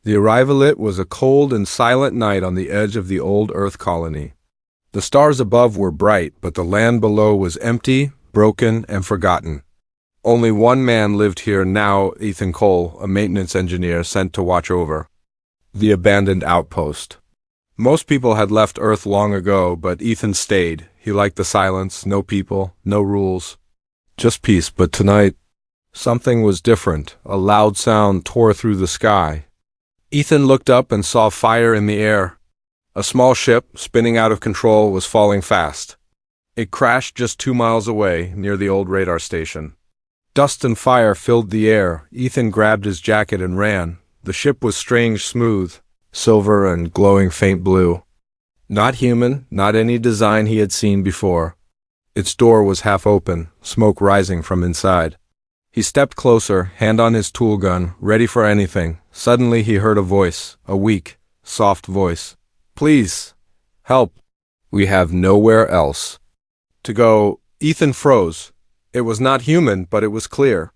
The arrival was a cold and silent night on the edge of the old Earth colony. The stars above were bright, but the land below was empty, broken, and forgotten. Only one man lived here now, Ethan Cole, a maintenance engineer sent to watch over the abandoned outpost. Most people had left Earth long ago, but Ethan stayed. He liked the silence, no people, no rules. Just peace, but tonight, something was different. A loud sound tore through the sky. Ethan looked up and saw fire in the air. A small ship, spinning out of control, was falling fast. It crashed just 2 miles away, near the old radar station. Dust and fire filled the air. Ethan grabbed his jacket and ran. The ship was strange smooth, silver and glowing faint blue. Not human, not any design he had seen before. Its door was half open, smoke rising from inside. He stepped closer, hand on his tool gun, ready for anything. Suddenly he heard a voice, a weak, soft voice. "Please, help. We have nowhere else to go." Ethan froze. It was not human, but it was clear.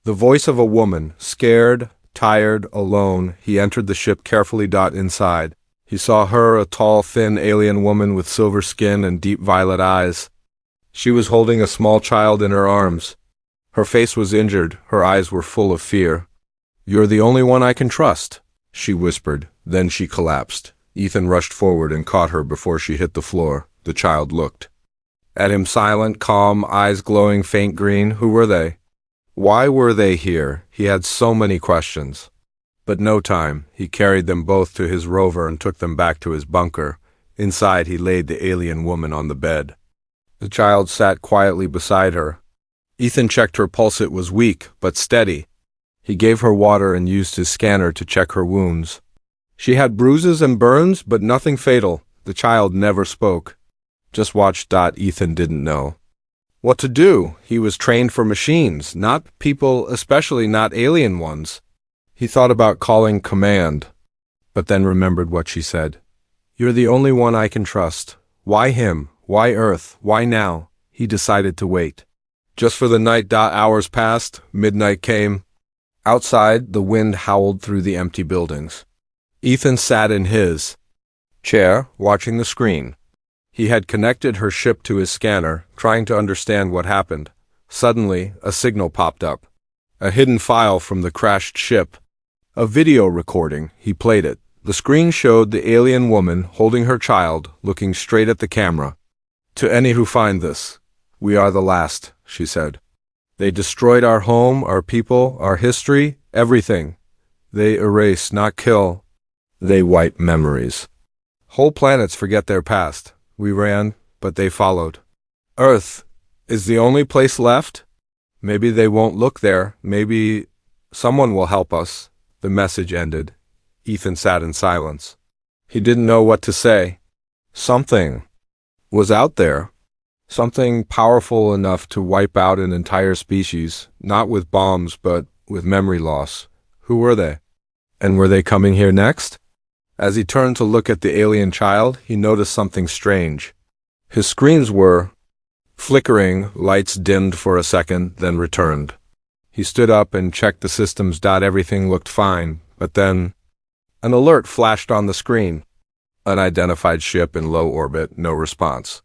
The voice of a woman, scared, tired, alone. He entered the ship carefully. Inside. He saw her, a tall, thin alien woman with silver skin and deep violet eyes. She was holding a small child in her arms. Her face was injured, her eyes were full of fear. "You're the only one I can trust," she whispered. Then she collapsed. Ethan rushed forward and caught her before she hit the floor. The child looked at him, silent, calm, eyes glowing faint green. Who were they? Why were they here? He had so many questions. But no time. He carried them both to his rover and took them back to his bunker. Inside, he laid the alien woman on the bed. The child sat quietly beside her. Ethan checked her pulse. It was weak, but steady. He gave her water and used his scanner to check her wounds. She had bruises and burns, but nothing fatal. The child never spoke. Just watched. Ethan didn't know what to do. He was trained for machines, not people, especially not alien ones. He thought about calling command, but then remembered what she said. "You're the only one I can trust." Why him? Why Earth? Why now? He decided to wait. Just for the night. Hours passed. Midnight came. Outside, the wind howled through the empty buildings. Ethan sat in his chair, watching the screen. He had connected her ship to his scanner, trying to understand what happened. Suddenly, a signal popped up. A hidden file from the crashed ship. A video recording. He played it. The screen showed the alien woman holding her child, looking straight at the camera. "To any who find this, we are the last," she said. "They destroyed our home, our people, our history, everything. They erase, not kill. They wipe memories. Whole planets forget their past. We ran, but they followed. Earth is the only place left. Maybe they won't look there. Maybe someone will help us." The message ended. Ethan sat in silence. He didn't know what to say. Something was out there. Something powerful enough to wipe out an entire species, not with bombs, but with memory loss. Who were they? And were they coming here next? As he turned to look at the alien child, he noticed something strange. His screens were flickering, lights dimmed for a second, then returned. He stood up and checked the systems. Everything looked fine, but then an alert flashed on the screen. Unidentified ship in low orbit, no response.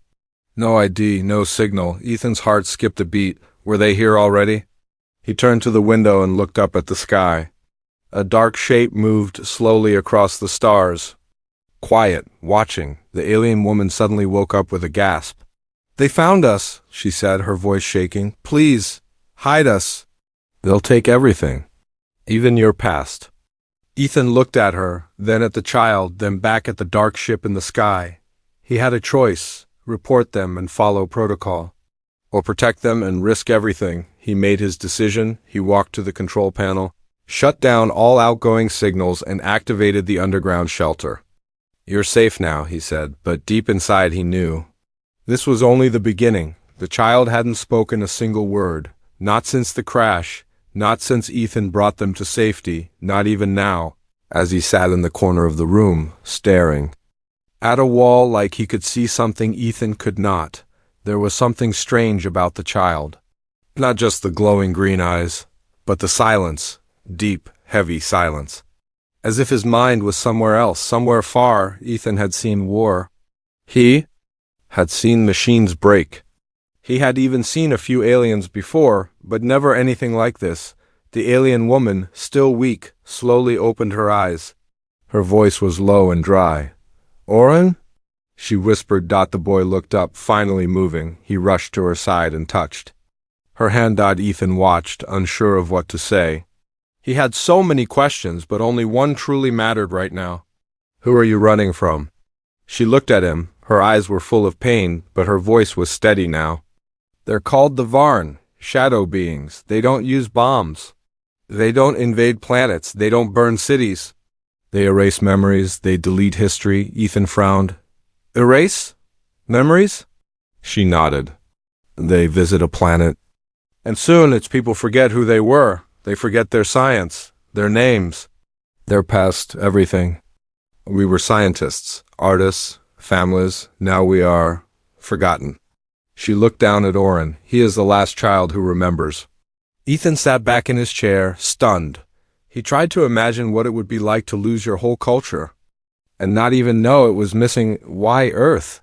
No ID, no signal. Ethan's heart skipped a beat. Were they here already? He turned to the window and looked up at the sky. A dark shape moved slowly across the stars. Quiet, watching, the alien woman suddenly woke up with a gasp. "They found us," she said, her voice shaking. "Please, hide us. They'll take everything, even your past." Ethan looked at her, then at the child, then back at the dark ship in the sky. He had a choice: report them and follow protocol, or protect them and risk everything. He made his decision. He walked to the control panel, shut down all outgoing signals, and activated the underground shelter. "You're safe now," he said, but deep inside he knew this was only the beginning. The child hadn't spoken a single word, not since the crash, not since Ethan brought them to safety, not even now, as he sat in the corner of the room, staring at a wall like he could see something Ethan could not. There was something strange about the child. Not just the glowing green eyes, but the silence, deep, heavy silence. As if his mind was somewhere else, somewhere far. Ethan had seen war. He had seen machines break. He had even seen a few aliens before, but never anything like this. The alien woman, still weak, slowly opened her eyes. Her voice was low and dry. "Oren?" she whispered. The boy looked up, finally moving. He rushed to her side and touched her hand. Ethan watched, unsure of what to say. He had so many questions, but only one truly mattered right now. "Who are you running from?" She looked at him. Her eyes were full of pain, but her voice was steady now. "They're called the Varn, shadow beings. They don't use bombs. They don't invade planets. They don't burn cities. They erase memories. They delete history." Ethan frowned. "Erase? Memories?" She nodded. "They visit a planet. And soon its people forget who they were. They forget their science, their names, their past, everything. We were scientists, artists, families. Now we are forgotten." She looked down at Oren. He is the last child who remembers. Ethan sat back in his chair, stunned. He tried to imagine what it would be like to lose your whole culture, and not even know it was missing. "Why Earth?"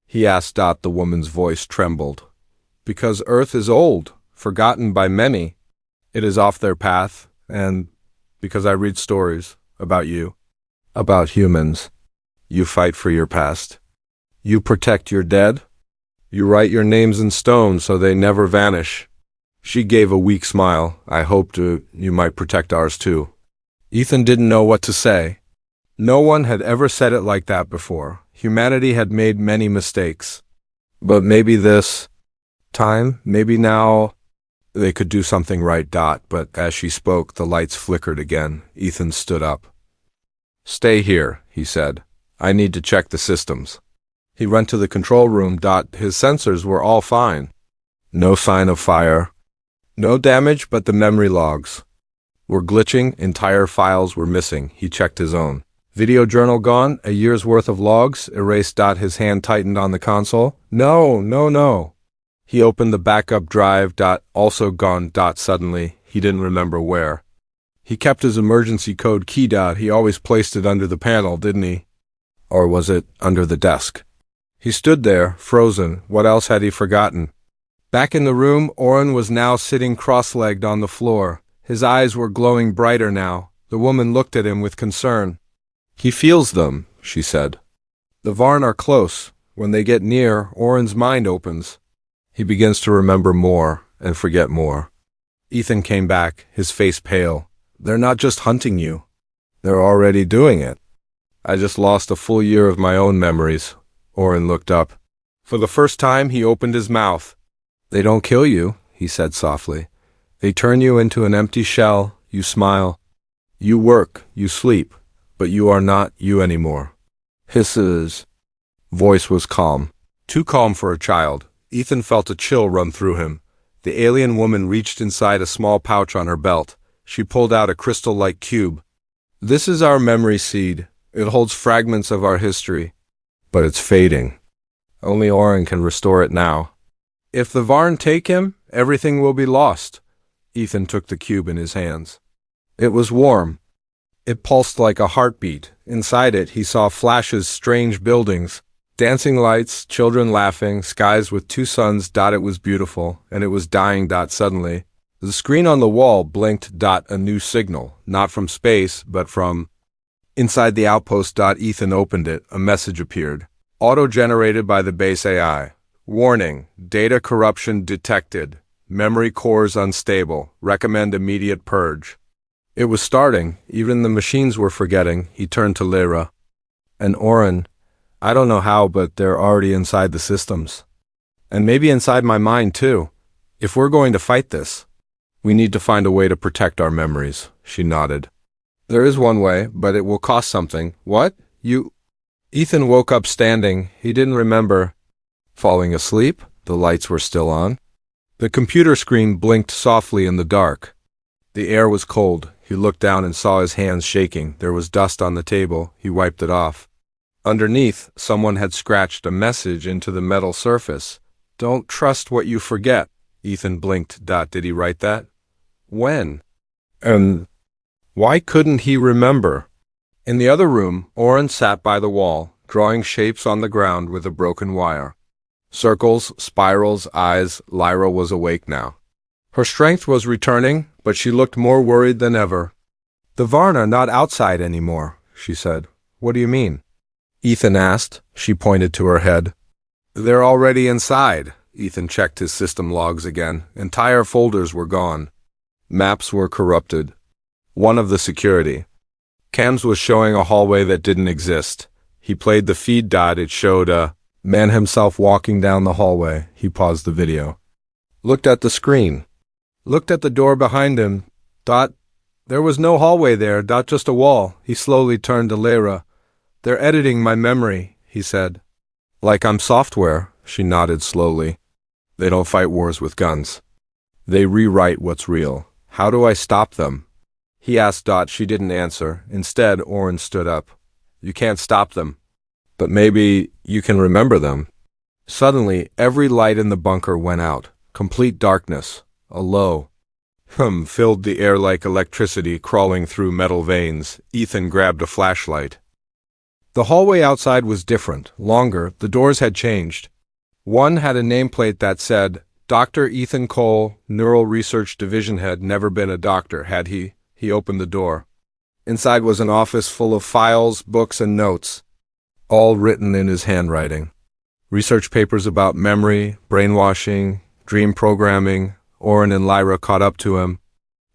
he asked. The woman's voice trembled. "Because Earth is old, forgotten by many. It is off their path, and because I read stories about you, about humans. You fight for your past. You protect your dead. You write your names in stone so they never vanish." She gave a weak smile. "I hoped you might protect ours too." Ethan didn't know what to say. No one had ever said it like that before. Humanity had made many mistakes. But maybe this time, maybe now, they could do something right. But as she spoke, the lights flickered again. Ethan stood up. "Stay here," he said. "I need to check the systems." He went to the control room. His sensors were all fine. No sign of fire. No damage, but the memory logs were glitching. Entire files were missing. He checked his own. Video journal gone. A year's worth of logs erased. His hand tightened on the console. No. He opened the backup drive. Also gone. Suddenly, he didn't remember where. He kept his emergency code key. He always placed it under the panel, didn't he? Or was it under the desk? He stood there, frozen. What else had he forgotten? Back in the room, Oren was now sitting cross-legged on the floor. His eyes were glowing brighter now. The woman looked at him with concern. "He feels them," she said. "The Varn are close. When they get near, Oren's mind opens. He begins to remember more and forget more." Ethan came back, his face pale. "They're not just hunting you. They're already doing it. I just lost a full year of my own memories." Oren looked up. For the first time, he opened his mouth. "They don't kill you," he said softly. "They turn you into an empty shell. You smile. You work. You sleep. But you are not you anymore." His voice was calm. Too calm for a child. Ethan felt a chill run through him. The alien woman reached inside a small pouch on her belt. She pulled out a crystal-like cube. "This is our memory seed. It holds fragments of our history. But it's fading. Only Oren can restore it now. If the Varn take him, everything will be lost." Ethan took the cube in his hands. It was warm. It pulsed like a heartbeat. Inside it, he saw flashes, strange buildings, dancing lights, children laughing, skies with two suns. It was beautiful, and it was dying. Suddenly, the screen on the wall blinked. A new signal, not from space, but from inside the outpost. Ethan opened it. A message appeared. Auto-generated by the base AI. "Warning, data corruption detected. Memory cores unstable. Recommend immediate purge." It was starting. Even the machines were forgetting. He turned to Lyra. "And Oren, I don't know how, but they're already inside the systems. And maybe inside my mind, too. If we're going to fight this, we need to find a way to protect our memories." She nodded. "There is one way, but it will cost something." "What? You—" Ethan woke up standing. He didn't remember. Falling asleep? The lights were still on. The computer screen blinked softly in the dark. The air was cold. He looked down and saw his hands shaking. There was dust on the table. He wiped it off. Underneath, someone had scratched a message into the metal surface. "Don't trust what you forget." Ethan blinked. Did he write that? When? And why couldn't he remember? In the other room, Oren sat by the wall, drawing shapes on the ground with a broken wire. Circles, spirals, eyes. Lyra was awake now. Her strength was returning, but she looked more worried than ever. "The Varna not outside anymore," she said. "What do you mean?" Ethan asked. She pointed to her head. "They're already inside." Ethan checked his system logs again. Entire folders were gone. Maps were corrupted. One of the security cams was showing a hallway that didn't exist. He played the feed. It showed a man himself walking down the hallway. He paused the video. Looked at the screen. Looked at the door behind him. There was no hallway there. Just a wall. He slowly turned to Lyra. "They're editing my memory," he said. "Like I'm software," she nodded slowly. "They don't fight wars with guns. They rewrite what's real. How do I stop them?" He asked. She didn't answer. Instead, Oren stood up. "You can't stop them. But maybe you can remember them." Suddenly, every light in the bunker went out. Complete darkness. A low hum filled the air like electricity crawling through metal veins. Ethan grabbed a flashlight. The hallway outside was different, longer. The doors had changed. One had a nameplate that said, "Dr. Ethan Cole, Neural Research Division Head." Never been a doctor, had he? He opened the door. Inside was an office full of files, books, and notes, all written in his handwriting. Research papers about memory, brainwashing, dream programming. Oren and Lyra caught up to him.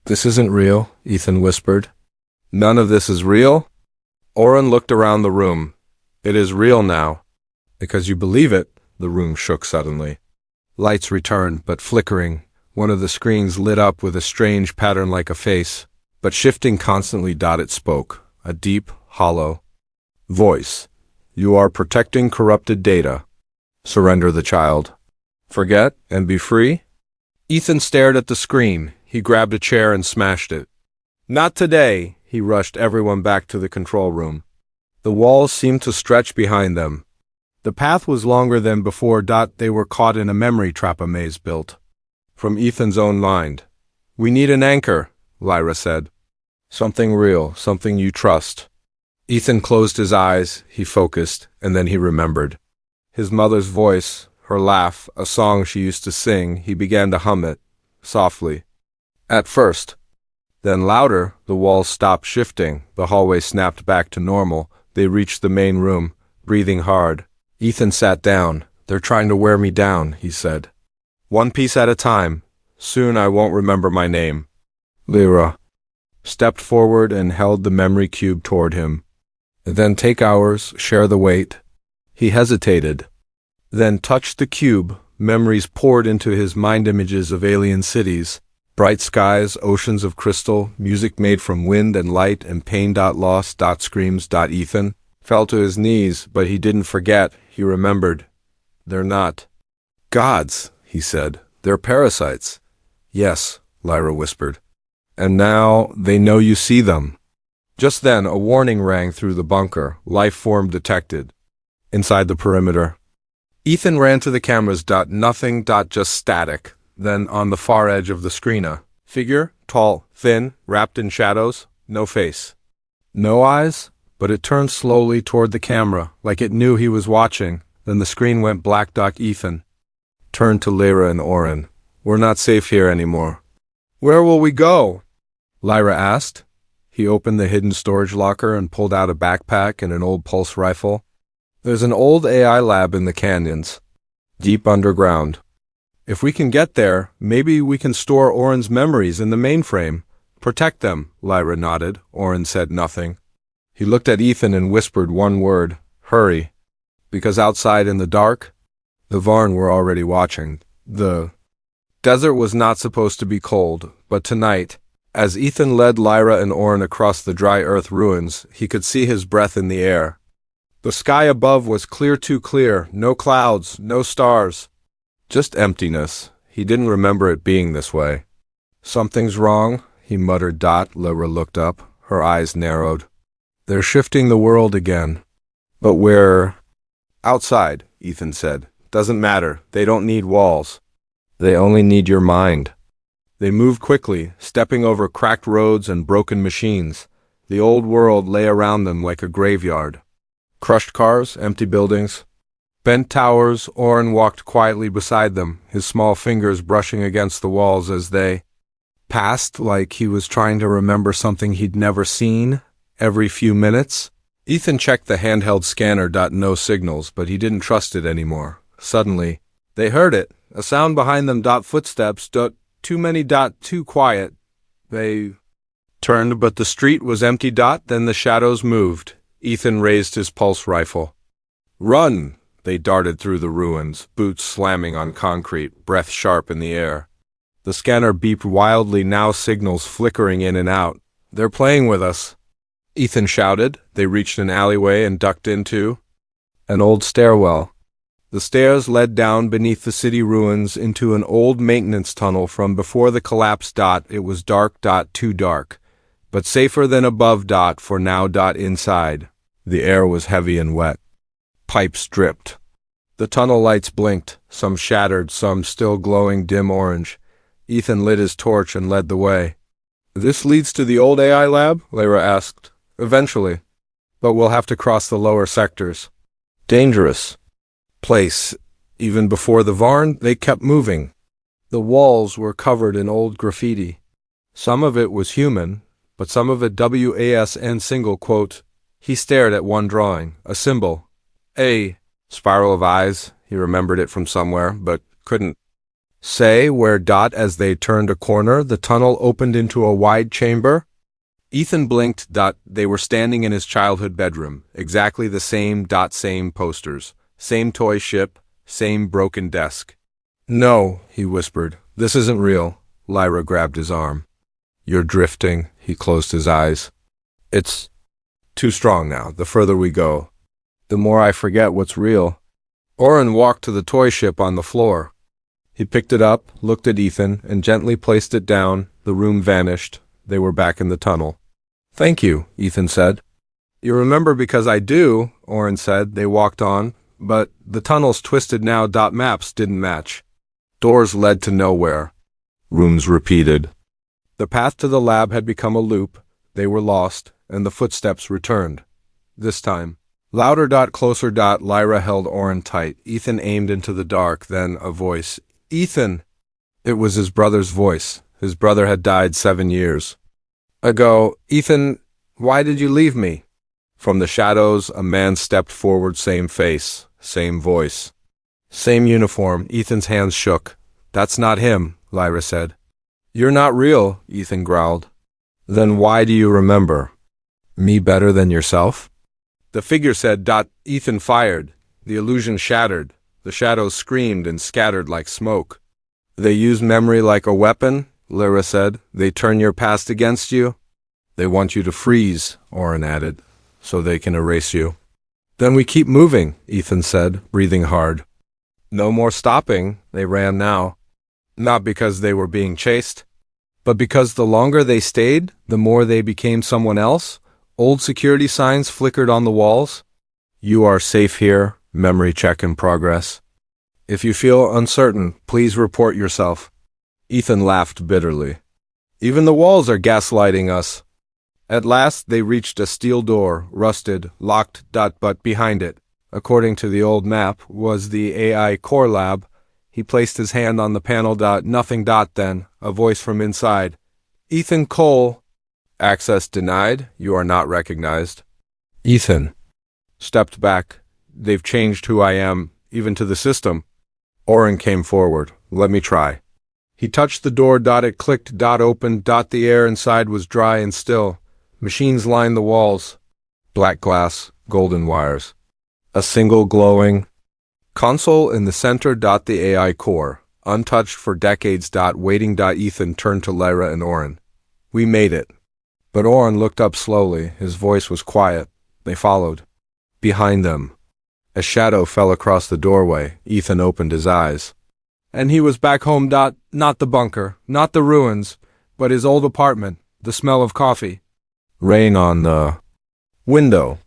"This isn't real," Ethan whispered. "None of this is real?" Oren looked around the room. "It is real now." "Because you believe it." The room shook suddenly. Lights returned, but flickering. One of the screens lit up with a strange pattern like a face, but shifting constantly. It spoke, a deep, hollow voice. "You are protecting corrupted data. Surrender the child. Forget and be free." Ethan stared at the screen. He grabbed a chair and smashed it. "Not today." He rushed everyone back to the control room. The walls seemed to stretch behind them. The path was longer than before. They were caught in a memory trap a maze built from Ethan's own mind. "We need an anchor," Lyra said. "Something real, something you trust." Ethan closed his eyes. He focused, and then he remembered. His mother's voice, her laugh, a song she used to sing. He began to hum it, softly. At first. Then louder. The walls stopped shifting. The hallway snapped back to normal. They reached the main room, breathing hard. Ethan sat down. "They're trying to wear me down," he said. "One piece at a time. Soon I won't remember my name." Lyra stepped forward and held the memory cube toward him. "Then take ours, share the weight." He hesitated, then touched the cube. Memories poured into his mind, images of alien cities, bright skies, oceans of crystal, music made from wind and light and pain. Lost. Screams. Ethan fell to his knees, but he didn't forget. He remembered. "They're not gods," he said. "They're parasites." "Yes," Lyra whispered. "And now they know you see them." Just then, a warning rang through the bunker. Life form detected. Inside the perimeter. Ethan ran to the cameras. Nothing. Just static. Then, on the far edge of the screen, a figure, tall, thin, wrapped in shadows, no face. No eyes, but it turned slowly toward the camera, like it knew he was watching. Then the screen went black. Ethan turned to Lyra and Oren. "We're not safe here anymore." "Where will we go?" Lyra asked. He opened the hidden storage locker and pulled out a backpack and an old pulse rifle. "There's an old AI lab in the canyons, deep underground. If we can get there, maybe we can store Oren's memories in the mainframe. Protect them." Lyra nodded. Oren said nothing. He looked at Ethan and whispered one word: "Hurry." Because outside in the dark, the Varn were already watching. The desert was not supposed to be cold, but tonight, as Ethan led Lyra and Oren across the dry earth ruins, he could see his breath in the air. The sky above was clear, too clear. No clouds, no stars. Just emptiness. He didn't remember it being this way. "Something's wrong," he muttered. Lyra looked up. Her eyes narrowed. "They're shifting the world again." "But we're outside," Ethan said. "Doesn't matter. They don't need walls. They only need your mind." They moved quickly, stepping over cracked roads and broken machines. The old world lay around them like a graveyard. Crushed cars, empty buildings, bent towers. Oren walked quietly beside them, his small fingers brushing against the walls as they passed, like he was trying to remember something he'd never seen. Every few minutes, Ethan checked the handheld scanner. No signals, but he didn't trust it anymore. Suddenly, they heard it, a sound behind them. Footsteps. Too many. Too quiet. They turned, but the street was empty. Then the shadows moved. Ethan raised his pulse rifle. Run! They darted through the ruins, boots slamming on concrete, breath sharp in the air. The scanner beeped wildly, now signals flickering in and out. They're playing with us, Ethan shouted. They reached an alleyway and ducked into an old stairwell. The stairs led down beneath the city ruins into an old maintenance tunnel from before the collapse. It was dark. Too dark, but safer than above. For now. Inside, the air was heavy and wet. Pipes dripped. The tunnel lights blinked, some shattered, some still glowing dim orange. Ethan lit his torch and led the way. This leads to the old AI lab? Lyra asked. Eventually. But we'll have to cross the lower sectors. Dangerous place. Even before the Varn, they kept moving. The walls were covered in old graffiti. Some of it was human, but some of it WASN single quote. He stared at one drawing, a symbol. A spiral of eyes. He remembered it from somewhere, but couldn't say where. As they turned a corner, the tunnel opened into a wide chamber. Ethan blinked. They were standing in his childhood bedroom, exactly the same. Same posters, same toy ship, same broken desk. No, he whispered. This isn't real. Lyra grabbed his arm. You're drifting. He closed his eyes. It's too strong now. The further we go, the more I forget what's real. Oren walked to the toy ship on the floor. He picked it up, looked at Ethan, and gently placed it down. The room vanished. They were back in the tunnel. Thank you, Ethan said. You remember because I do, Oren said. They walked on, but the tunnel's twisted now. Maps didn't match. Doors led to nowhere. Rooms repeated. The path to the lab had become a loop. They were lost, and the footsteps returned. This time, louder. Closer. Lyra held Oren tight. Ethan aimed into the dark, then a voice. Ethan! It was his brother's voice. His brother had died 7 years ago. Ethan, why did you leave me? From the shadows, a man stepped forward. Same face, same voice, same uniform. Ethan's hands shook. That's not him, Lyra said. You're not real, Ethan growled. Then why do you remember me better than yourself? The figure said. Ethan fired. The illusion shattered. The shadows screamed and scattered like smoke. They use memory like a weapon, Lyra said. They turn your past against you. They want you to freeze, Oren added, so they can erase you. Then we keep moving, Ethan said, breathing hard. No more stopping. They ran now. Not because they were being chased, but because the longer they stayed, the more they became someone else. Old security signs flickered on the walls. You are safe here. Memory check in progress. If you feel uncertain, please report yourself. Ethan laughed bitterly. Even the walls are gaslighting us. At last they reached a steel door, rusted, locked. But behind it, according to the old map, was the AI core lab. He placed his hand on the panel. Nothing. Then, a voice from inside. Ethan Cole. Access denied. You are not recognized. Ethan stepped back. They've changed who I am, even to the system. Oren came forward. Let me try. He touched the door. It clicked. Opened. The air inside was dry and still. Machines lined the walls. Black glass, golden wires. A single glowing console in the center. The AI core, untouched for decades. Waiting. Ethan turned to Lyra and Oren. We made it. But Oren looked up slowly. His voice was quiet. They followed. Behind them, a shadow fell across the doorway. Ethan opened his eyes. And he was back home. Not the bunker, not the ruins, but his old apartment, the smell of coffee. Rain on the window.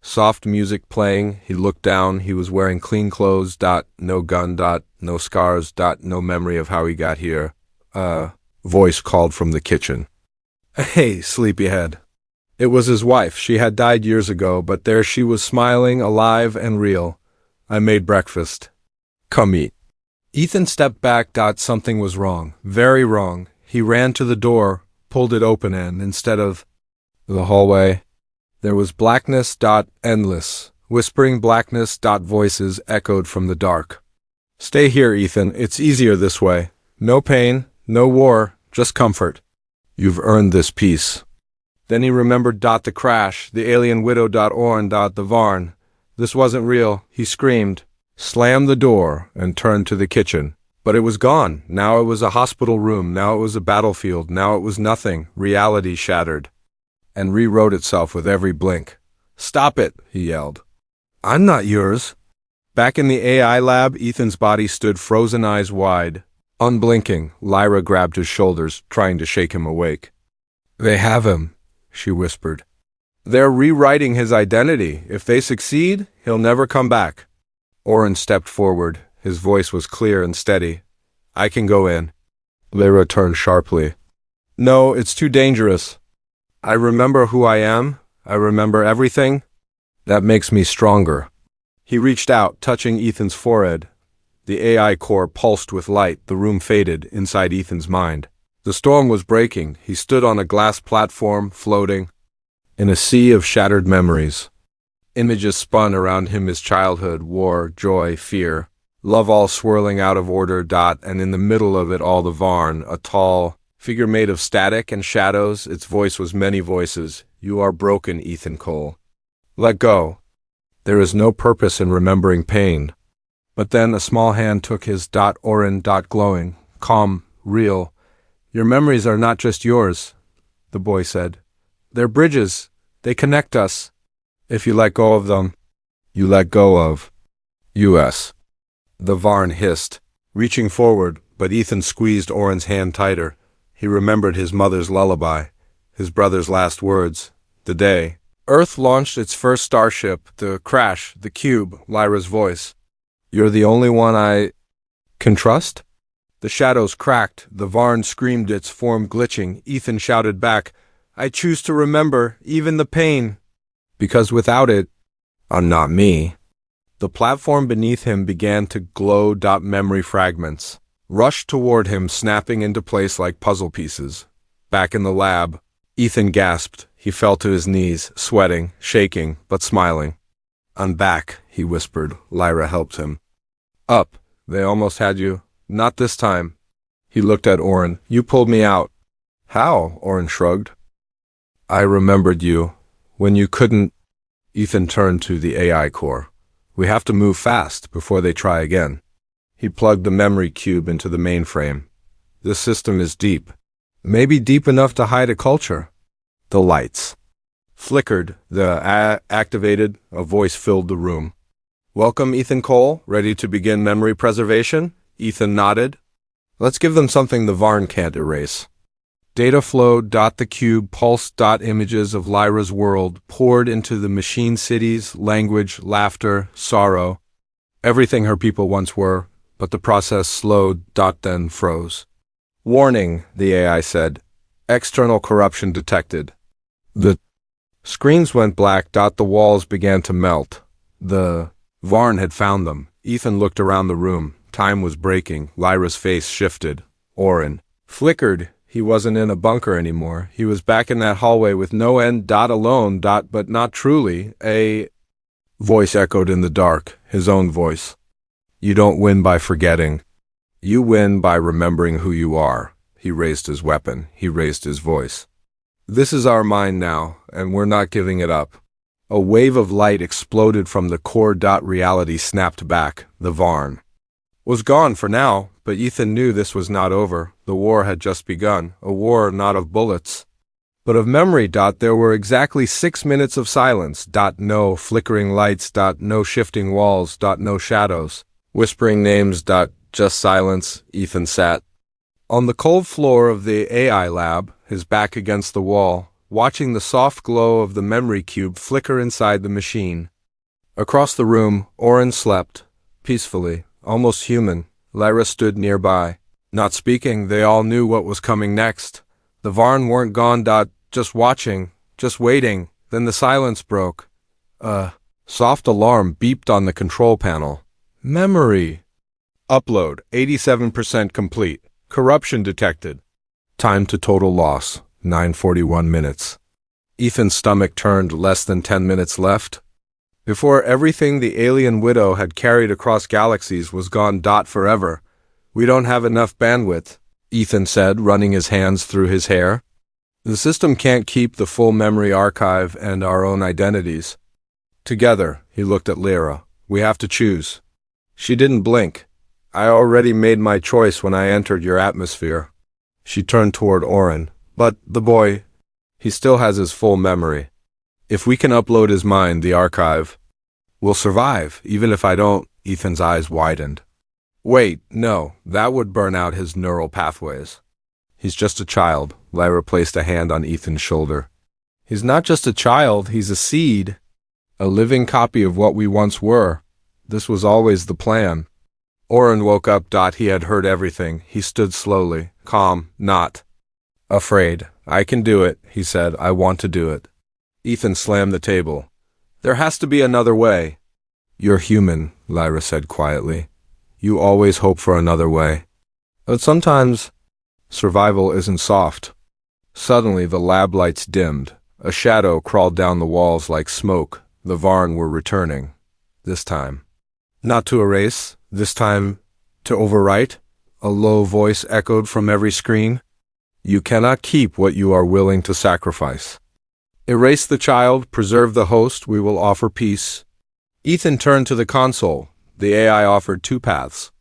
Soft music playing. He looked down. He was wearing clean clothes. No gun. No scars. No memory of how he got here. Voice called from the kitchen. Hey, sleepyhead. It was his wife. She had died years ago, but there she was smiling, alive and real. I made breakfast. Come eat. Ethan stepped back. Something was wrong. Very wrong. He ran to the door, pulled it open, and instead of the hallway, there was blackness. Endless. Whispering blackness. Voices echoed from the dark. Stay here, Ethan. It's easier this way. No pain, no war, just comfort. You've earned this peace. Then he remembered the crash, the alien widow. Orrin. The Varn. This wasn't real. He screamed, slammed the door, and turned to the kitchen. But it was gone. Now it was a hospital room. Now it was a battlefield. Now it was nothing. Reality shattered and rewrote itself with every blink. Stop it, he yelled. I'm not yours. Back in the AI lab, Ethan's body stood, frozen, eyes wide. Unblinking, Lyra grabbed his shoulders, trying to shake him awake. They have him, she whispered. They're rewriting his identity. If they succeed, he'll never come back. Orrin stepped forward. His voice was clear and steady. I can go in. Lyra turned sharply. No, it's too dangerous. I remember who I am. I remember everything. That makes me stronger. He reached out, touching Ethan's forehead. The AI core pulsed with light. The room faded inside Ethan's mind. The storm was breaking. He stood on a glass platform, floating in a sea of shattered memories. Images spun around him: his childhood, war, joy, fear, love, all swirling out of order. And in the middle of it all, the Varn, a tall figure made of static and shadows. Its voice was many voices. You are broken, Ethan Cole. Let go. There is no purpose in remembering pain. But then a small hand took his. Orrin. Glowing, calm, real. Your memories are not just yours, the boy said. They're bridges. They connect us. If you let go of them, you let go of us. The Varn hissed, reaching forward, but Ethan squeezed Orrin's hand tighter. He remembered his mother's lullaby, his brother's last words, the day Earth launched its first starship, the crash, the cube, Lyra's voice. You're the only one I can trust? The shadows cracked. The Varn screamed, its form glitching. Ethan shouted back, I choose to remember, even the pain. Because without it, not me. The platform beneath him began to glow. Memory fragments rushed toward him, snapping into place like puzzle pieces. Back in the lab, Ethan gasped. He fell to his knees, sweating, shaking, but smiling. I'm back, he whispered. Lyra helped him. Up. They almost had you. Not this time. He looked at Orrin. You pulled me out. How? Orrin shrugged. I remembered you. When you couldn't. Ethan turned to the AI core. We have to move fast before they try again. He plugged the memory cube into the mainframe. This system is deep. Maybe deep enough to hide a culture. The lights flickered. Activated. A voice filled the room. Welcome, Ethan Cole. Ready to begin memory preservation? Ethan nodded. Let's give them something the Varn can't erase. Data flowed. The cube pulsed. Images of Lyra's world poured into the machine cities, language, laughter, sorrow. Everything her people once were, but the process slowed. Then froze. Warning, the AI said. External corruption detected. The screens went black. The walls began to melt. The Varn had found them. Ethan looked around the room. Time was breaking. Lyra's face shifted. Orrin flickered. He wasn't in a bunker anymore. He was back in that hallway with no end. Alone. But not truly. A voice echoed in the dark. His own voice. You don't win by forgetting. You win by remembering who you are. He raised his weapon. He raised his voice. This is our mind now, and we're not giving it up. A wave of light exploded from the core. Reality snapped back. The Varn was gone for now, but Ethan knew this was not over. The war had just begun. A war not of bullets, but of memory. There were exactly 6 minutes of silence. No flickering lights. No shifting walls. No shadows. Whispering names. Just silence. Ethan sat on the cold floor of the AI lab, his back against the wall, watching the soft glow of the memory cube flicker inside the machine. Across the room, Orrin slept, peacefully, almost human. Lyra stood nearby. Not speaking, they all knew what was coming next. The Varn weren't gone. Just watching, Just waiting. Then the silence broke. A soft alarm beeped on the control panel. Memory. Upload 87% complete. Corruption detected. Time to total loss 9:41 minutes. Ethan's stomach turned. Less than 10 minutes left. Before everything the alien widow had carried across galaxies was gone. Forever. We don't have enough bandwidth, Ethan said, running his hands through his hair. The system can't keep the full memory archive and our own identities. Together, he looked at Lyra. We have to choose. She didn't blink. I already made my choice when I entered your atmosphere. She turned toward Oren. But the boy, he still has his full memory. If we can upload his mind, the archive, we'll survive, even if I don't. Ethan's eyes widened. Wait, no, that would burn out his neural pathways. He's just a child. Lyra placed a hand on Ethan's shoulder. He's not just a child, he's a seed. A living copy of what we once were. This was always the plan. Oren woke up. He had heard everything. He stood slowly, calm, not afraid. I can do it, he said. I want to do it. Ethan slammed the table. There has to be another way. You're human, Lyra said quietly. You always hope for another way. But sometimes survival isn't soft. Suddenly the lab lights dimmed. A shadow crawled down the walls like smoke. The Varn were returning. This time. Not to erase. This time to overwrite. A low voice echoed from every screen. You cannot keep what you are willing to sacrifice. Erase the child, preserve the host, we will offer peace. Ethan turned to the console. The AI offered two paths.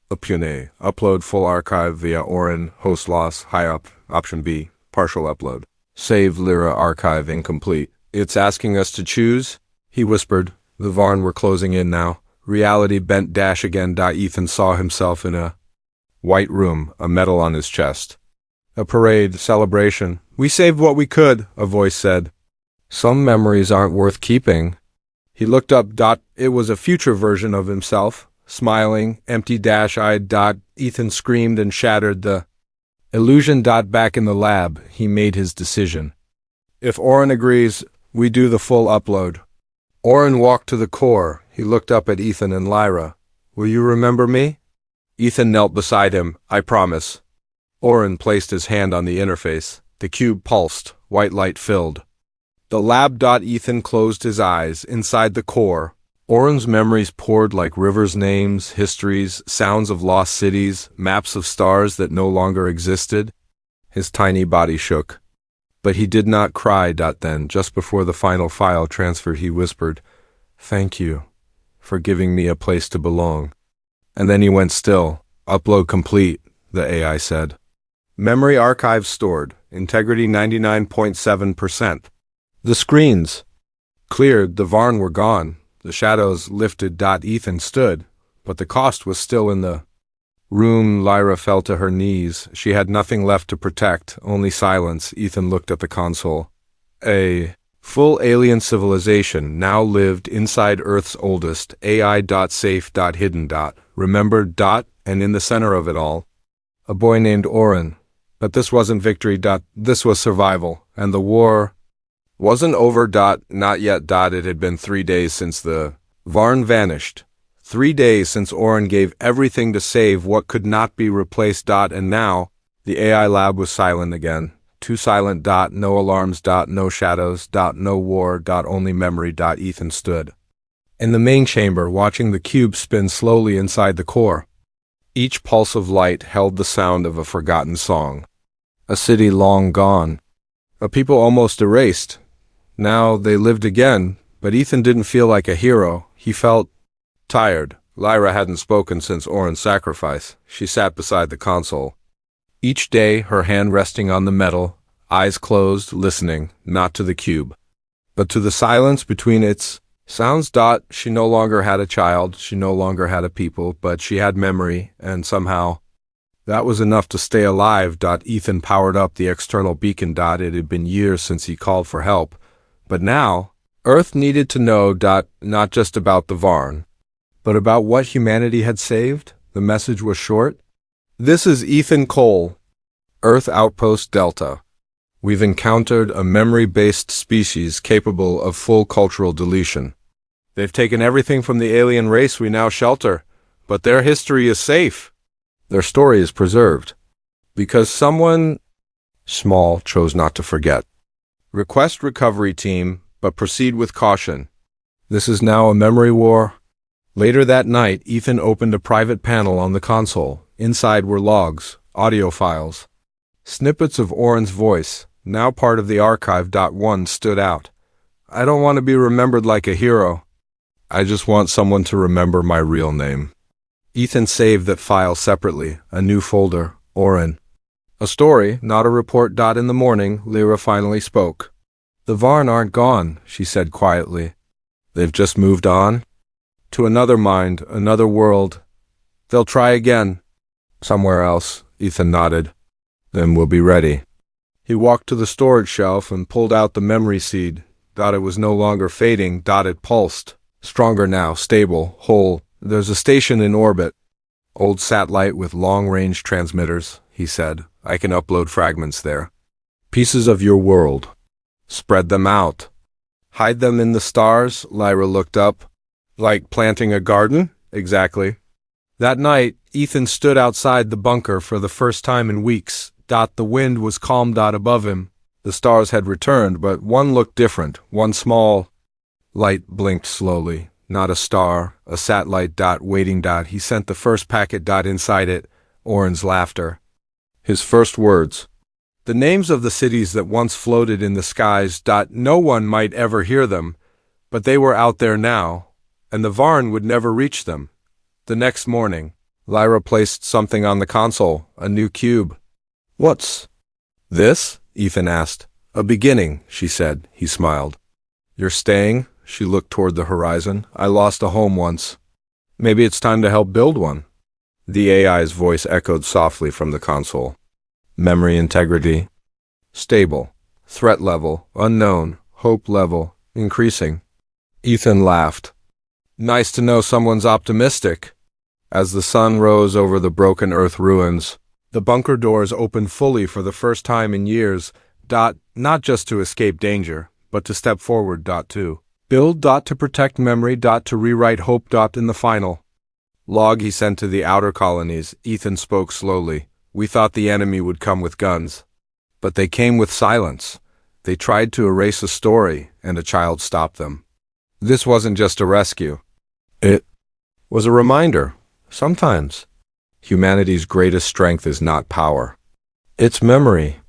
Option A, upload full archive via Oren, host loss, high up. Option B, partial upload. Save Lyra archive incomplete. It's asking us to choose, he whispered. The Varn were closing in now. Reality bent again. Ethan saw himself in a white room, a medal on his chest. A parade, celebration. We saved what we could, a voice said. Some memories aren't worth keeping. He looked up. It was a future version of himself, smiling, empty eyed. Ethan screamed and shattered the illusion. Back in the lab, he made his decision. If Oren agrees, we do the full upload. Oren walked to the core. He looked up at Ethan and Lyra. Will you remember me? Ethan knelt beside him. I promise. Oren placed his hand on the interface. The cube pulsed. White light filled the lab. Ethan closed his eyes. Inside the core, Oren's memories poured like rivers, names, histories, sounds of lost cities, maps of stars that no longer existed. His tiny body shook. But he did not cry. Then, just before the final file transfer, he whispered, Thank you for giving me a place to belong. And then he went still. Upload complete, the AI said. Memory archive stored. Integrity 99.7%. The screens cleared. The Varn were gone. The shadows lifted. Ethan stood, but the cost was still in the room. Lyra fell to her knees. She had nothing left to protect, only silence. Ethan looked at the console. A full alien civilization now lived inside Earth's oldest AI. Safe. Hidden. Remembered. And in the center of it all, a boy named Oren. But this wasn't victory. This was survival. And the war wasn't over. Not yet. It had been 3 days since the Varn vanished. 3 days since Oren gave everything to save what could not be replaced. And now, the AI lab was silent again. Too silent. No alarms. No shadows. No war. Only memory. Ethan stood in the main chamber, watching the cube spin slowly inside the core. Each pulse of light held the sound of a forgotten song. A city long gone. A people almost erased. Now they lived again, but Ethan didn't feel like a hero. He felt tired. Lyra hadn't spoken since Oren's sacrifice. She sat beside the console. Each day, her hand resting on the metal, eyes closed, listening, not to the cube, but to the silence between its sounds. She no longer had a child, she no longer had a people, but she had memory, and somehow that was enough to stay alive. Ethan powered up the external beacon. It had been years since he called for help, but now Earth needed to know not just about the Varn, but about what humanity had saved. The message was short. This is Ethan Cole, Earth Outpost Delta. We've encountered a memory-based species capable of full cultural deletion. They've taken everything from the alien race we now shelter, but their history is safe. Their story is preserved. Because someone small chose not to forget. Request recovery team, but proceed with caution. This is now a memory war. Later that night, Ethan opened a private panel on the console. Inside were logs, audio files. Snippets of Oren's voice, now part of the archive. One stood out. I don't want to be remembered like a hero. I just want someone to remember my real name. Ethan saved that file separately, a new folder, Oren. A story, not a report. In the morning, Lyra finally spoke. The Varn aren't gone, she said quietly. They've just moved on? To another mind, another world. They'll try again. Somewhere else, Ethan nodded. Then we'll be ready. He walked to the storage shelf and pulled out the memory seed. It was no longer fading. It pulsed. Stronger now, stable, whole. There's a station in orbit. Old satellite with long-range transmitters, he said. I can upload fragments there. Pieces of your world. Spread them out. Hide them in the stars, Lyra looked up. Like planting a garden? Exactly. That night, Ethan stood outside the bunker for the first time in weeks. The wind was calm. Above him. The stars had returned, but one looked different, one small. Light blinked slowly. Not a star, a satellite. Waiting. He sent the first packet. Inside it, Oren's laughter. His first words. The names of the cities that once floated in the skies. No one might ever hear them, but they were out there now, and the Varn would never reach them. The next morning, Lyra placed something on the console, a new cube. What's this? Ethan asked. A beginning, she said. He smiled. You're staying? She looked toward the horizon. I lost a home once. Maybe it's time to help build one. The AI's voice echoed softly from the console. Memory integrity. Stable. Threat level. Unknown. Hope level. Increasing. Ethan laughed. Nice to know someone's optimistic. As the sun rose over the broken earth ruins, the bunker doors opened fully for the first time in years. Not just to escape danger, but to step forward. To build. To protect memory. To rewrite hope. In the final log he sent to the outer colonies, Ethan spoke slowly. We thought the enemy would come with guns. But they came with silence. They tried to erase a story, and a child stopped them. This wasn't just a rescue. It was a reminder. Sometimes, humanity's greatest strength is not power. It's memory.